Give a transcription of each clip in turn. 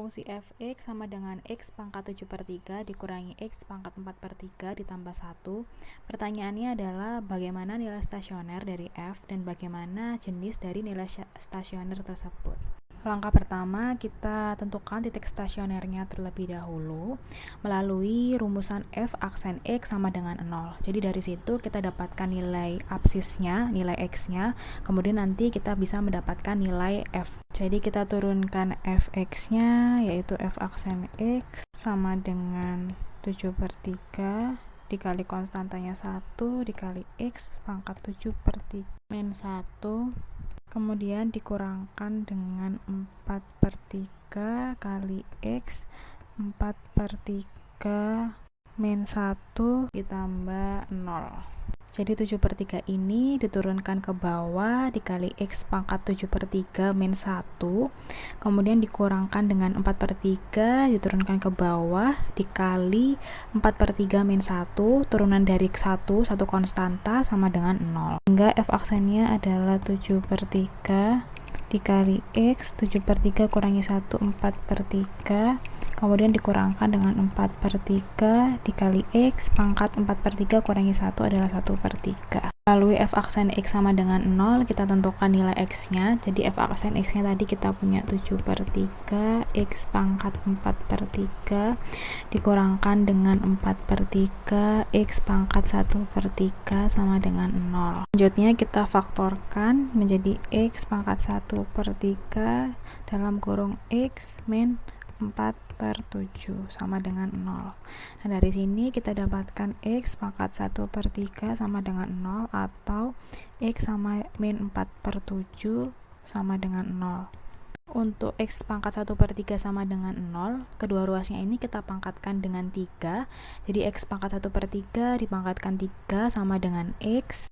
fungsi f(x) sama dengan x pangkat 7/3 dikurangi x pangkat 4/3 ditambah 1. Pertanyaannya adalah bagaimana nilai stasioner dari f dan bagaimana jenis dari nilai stasioner tersebut. Langkah pertama, kita tentukan titik stasionernya terlebih dahulu melalui rumusan f aksen x sama dengan 0. Jadi dari situ kita dapatkan nilai absisnya, nilai x-nya, kemudian nanti kita bisa mendapatkan nilai f. Jadi kita turunkan fx-nya, yaitu f aksen x sama dengan 7/3 dikali konstantanya 1 dikali x pangkat 7/3 min 1, kemudian dikurangkan dengan 4/3 kali x 4/3 min 1 ditambah 0. Jadi 7/3 ini diturunkan ke bawah dikali x pangkat 7/3 min 1, kemudian dikurangkan dengan 4/3 diturunkan ke bawah dikali 4/3 min 1, turunan dari 1 konstanta sama dengan 0. Sehingga f aksennya adalah 7/3 dikali x 7/3 kurangi 1 4/3, kemudian dikurangkan dengan 4/3 dikali x pangkat 4/3 kurangi 1 adalah 1/3. Lalu f aksen x sama dengan 0, kita tentukan nilai x-nya. Jadi f aksen x-nya tadi kita punya 7/3 x pangkat 4/3 dikurangkan dengan 4/3 x pangkat 1/3 sama dengan 0. Selanjutnya kita faktorkan menjadi x pangkat 1/3 dalam kurung x min 4/7 sama dengan 0. Nah, dari sini kita dapatkan x pangkat 1/3 sama dengan 0 atau x sama min 4/7 sama dengan 0. Untuk x pangkat 1/3 sama dengan 0, kedua ruasnya ini kita pangkatkan dengan 3. Jadi x pangkat 1/3 dipangkatkan 3 sama dengan x,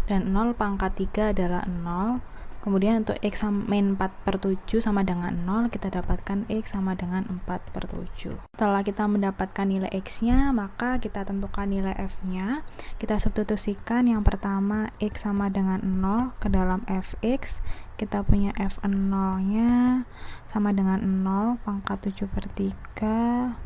dan 0 pangkat 3 adalah 0. Kemudian untuk x min 4/7 sama dengan 0, kita dapatkan x sama dengan 4/7. Setelah kita mendapatkan nilai x-nya, maka kita tentukan nilai f-nya. Kita substitusikan yang pertama x sama dengan 0 ke dalam fx. Kita punya f0-nya sama dengan 0 pangkat 7/3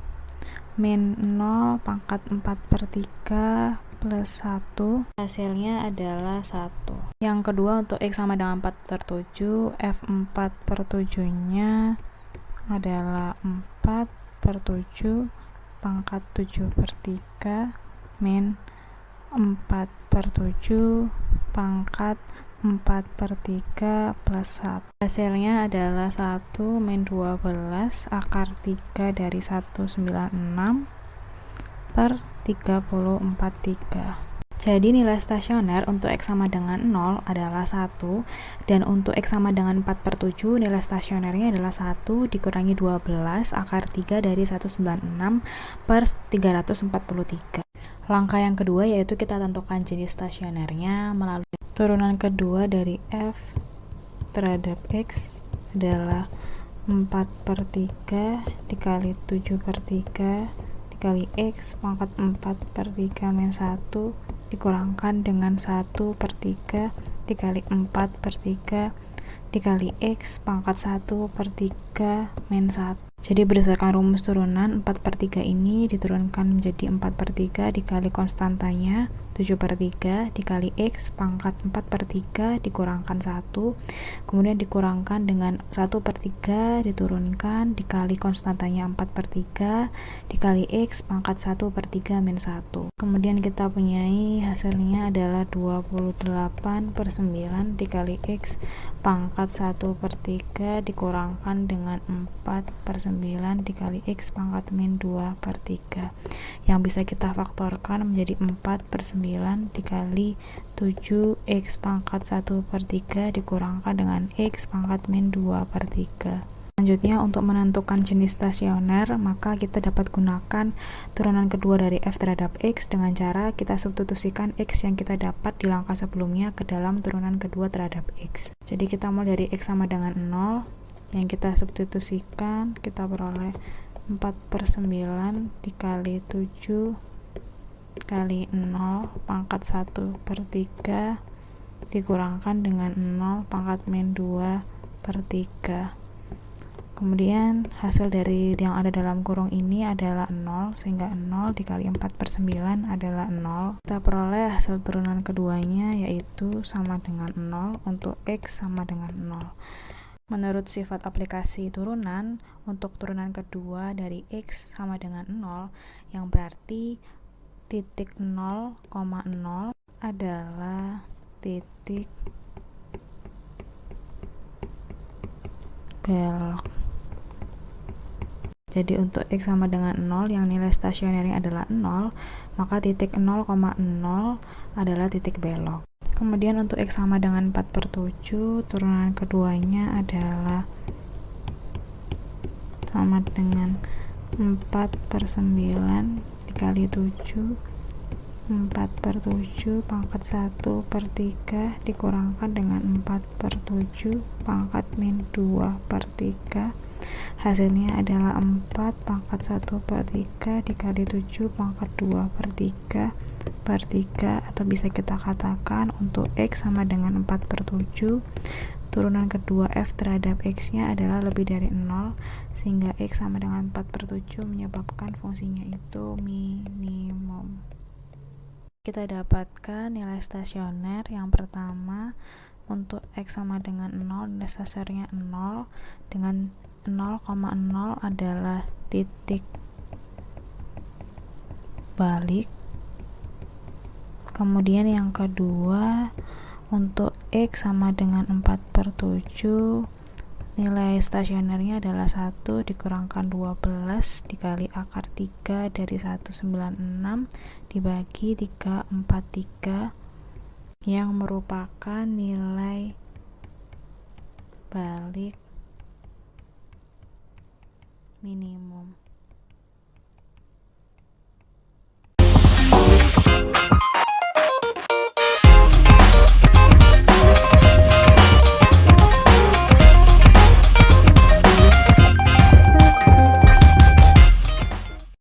min 0 pangkat 4/3 plus 1, hasilnya adalah 1. Yang kedua untuk x sama dengan 4/7, f4/7 nya adalah 4/7 pangkat 7/3 min 4/7 pangkat 4/3 plus 1. Hasilnya adalah 1 min 12 akar 3 dari 196 per 30/3. Jadi nilai stasioner untuk x sama dengan 0 adalah 1, dan untuk x sama dengan 4/7 nilai stasionernya adalah 1 dikurangi 12 akar 3 dari 196 per 343. Langkah yang kedua yaitu kita tentukan jenis stasionernya melalui turunan kedua dari f terhadap x adalah 4/3 dikali 7/3 dikali x pangkat 4/3 min 1 dikurangkan dengan 1/3 dikali 4/3 dikali x pangkat 1/3 min 1. Jadi berdasarkan rumus turunan, 4/3 ini diturunkan menjadi 4/3 dikali konstantanya 7/3 dikali x pangkat 4/3 dikurangkan 1, kemudian dikurangkan dengan 1/3 diturunkan dikali konstantanya 4/3 dikali x pangkat 1/3 min 1. Kemudian kita punyai hasilnya adalah 28/9 dikali x pangkat 1/3 dikurangkan dengan 4/9 dikali x pangkat min 2/3, yang bisa kita faktorkan menjadi 4/9 dikali 7x pangkat 1/3 dikurangkan dengan x pangkat min 2/3. Selanjutnya untuk menentukan jenis stasioner, maka kita dapat gunakan turunan kedua dari f terhadap x dengan cara kita substitusikan x yang kita dapat di langkah sebelumnya ke dalam turunan kedua terhadap x. Jadi kita mulai dari x sama dengan 0, yang kita substitusikan kita peroleh 4/9 dikali 7 kali 0 pangkat 1/3 dikurangkan dengan 0 pangkat min 2/3. Kemudian hasil dari yang ada dalam kurung ini adalah 0, sehingga 0 dikali 4/9 adalah 0. Kita peroleh hasil turunan keduanya, yaitu sama dengan 0 untuk X sama dengan 0. Menurut sifat aplikasi turunan, untuk turunan kedua dari X sama dengan 0, yang berarti titik 0,0 adalah titik belok. Jadi untuk X sama dengan 0 yang nilai stasionernya adalah 0, maka titik 0,0 adalah titik belok. Kemudian untuk X sama dengan 4/7, turunan keduanya adalah sama dengan 4/9 dikali 7, 4/7 pangkat 1/3 dikurangkan dengan 4/7 pangkat min 2/3. Hasilnya adalah 4 pangkat 1/3 dikali 7 pangkat 2/3/3, atau bisa kita katakan untuk X sama dengan 4/7, turunan kedua F terhadap X nya adalah lebih dari 0, sehingga X sama dengan 4/7 menyebabkan fungsinya itu minimum. Kita dapatkan nilai stasioner yang pertama untuk X sama dengan 0, nilai stasionernya 0, dengan 0,0 adalah titik balik. Kemudian yang kedua untuk X sama dengan 4/7, nilai stasionernya adalah 1 dikurangkan 12 dikali akar 3 dari 196 dibagi 3/43, yang merupakan nilai balik minimum.